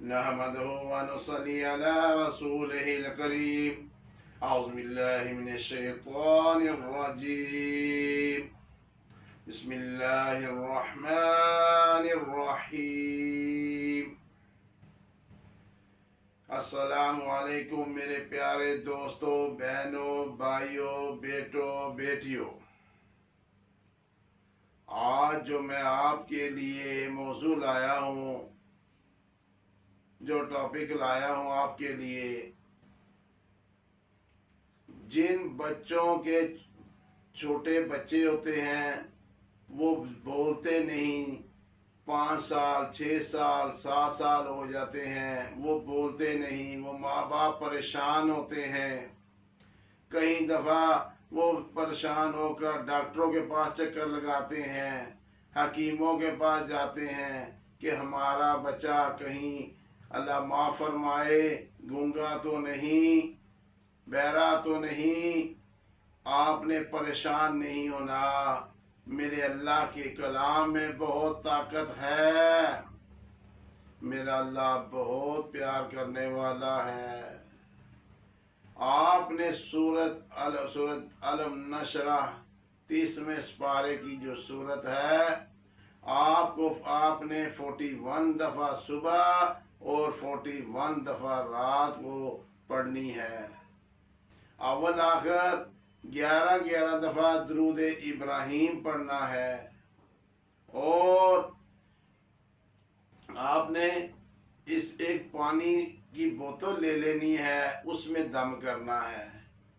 नहमदुहु व नुसल्ली अला रसूलिहिल करीम। औज़ु बिल्लाहि मिनश शैतानिर रजीम। बिस्मिल्लाहिर रहमानिर रहीम। अस्सलामु अलैकुम मेरे प्यारे दोस्तों, बहनों, भाइयों, बेटों, बेटियों। आज जो मैं आपके लिए मौजू लाया हूँ, जो टॉपिक लाया हूँ आपके लिए, जिन बच्चों के छोटे बच्चे होते हैं वो बोलते नहीं, 5 साल 6 साल 7 साल हो जाते हैं, वो बोलते नहीं, वो माँ बाप परेशान होते हैं। कई दफ़ा वो परेशान होकर डॉक्टरों के पास चक्कर लगाते हैं, हकीमों के पास जाते हैं कि हमारा बच्चा कहीं अल्लाह माफ़ फरमाए गूंगा तो नहीं, बहरा तो नहीं। आपने परेशान नहीं होना, मेरे अल्लाह के कलाम में बहुत ताकत है। मेरा अल्लाह बहुत प्यार करने वाला है। आपने सूरत अलम नशरह 30वें पारे की जो सूरत है, आपने 41 दफ़ा सुबह और 41 दफ़ा रात को पढ़नी है। अव्वल आखिर 11 दफ़ा दुरूद इब्राहीम पढ़ना है और आपने इस एक पानी की बोतल ले लेनी है, उसमें दम करना है।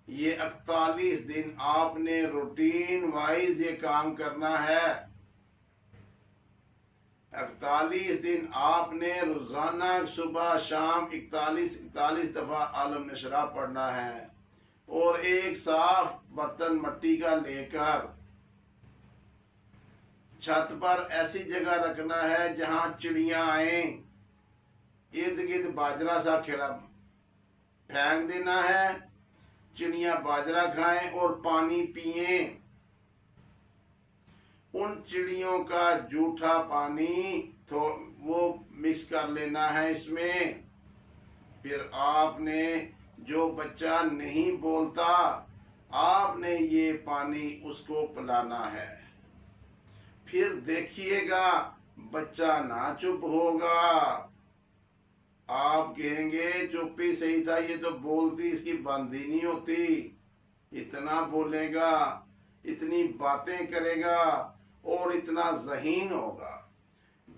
ये 41 दिन आपने रूटीन वाइज ये काम करना है। 41 दिन आपने रोजाना सुबह शाम 41 दफ़ा आलम नशरा पढ़ना है और एक साफ बर्तन मट्टी का लेकर छत पर ऐसी जगह रखना है जहां चिड़ियां आए, इर्द गिर्द बाजरा सा खिला फेंक देना है, चिड़ियां बाजरा खाएं और पानी पिएं। उन चिड़ियों का जूठा पानी वो मिक्स कर लेना है इसमें। फिर आपने जो बच्चा नहीं बोलता, आपने ये पानी उसको पिलाना है। फिर देखिएगा बच्चा ना चुप होगा। आप कहेंगे चुप ही सही था, ये तो बोलती इसकी बंद ही नहीं होती। इतना बोलेगा, इतनी बातें करेगा और इतना ज़हीन होगा।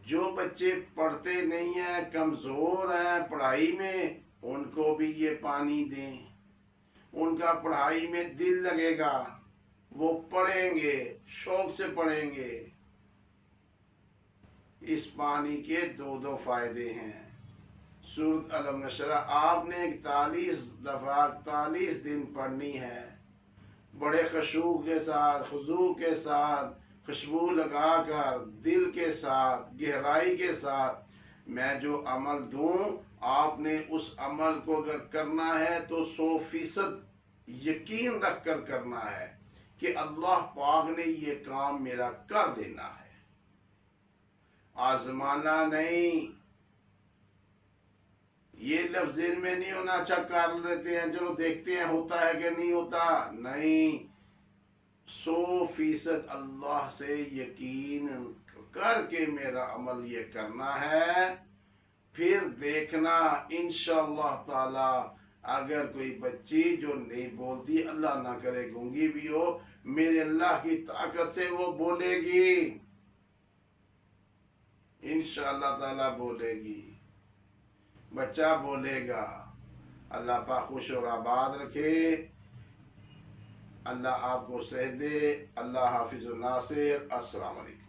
जो बच्चे पढ़ते नहीं हैं, कमज़ोर हैं पढ़ाई में, उनको भी ये पानी दें। उनका पढ़ाई में दिल लगेगा, वो पढ़ेंगे, शौक से पढ़ेंगे। इस पानी के दो फायदे हैं। सूरत अलम नशरा आपने 41 दफ़ा 41 दिन पढ़नी है, बड़े खुशू के साथ, खुजू के साथ, खुशबू लगाकर, दिल के साथ, गहराई के साथ। मैं जो अमल दूं, आपने उस अमल को अगर करना है तो 100% यकीन रख कर करना है कि अल्लाह पाक ने ये काम मेरा कर देना है। आजमाना नहीं। ये लफ्ज़ में नहीं होना अच्छा कर लेते हैं, चलो देखते हैं होता है कि नहीं होता। नहीं, 100% अल्लाह से यकीन करके मेरा अमल ये करना है। फिर देखना इंशाअल्लाह ताला, अगर कोई बच्ची जो नहीं बोलती, अल्लाह ना करे गूंगी भी हो, मेरे अल्लाह की ताकत से वो बोलेगी, इंशाअल्लाह ताला बोलेगी, बच्चा बोलेगा। अल्लाह पाक खुश और आबाद रखे। अल्लाह आपको सेहत दे। अल्लाह हाफिज़ नासिर। अस्सलाम वालेकुम।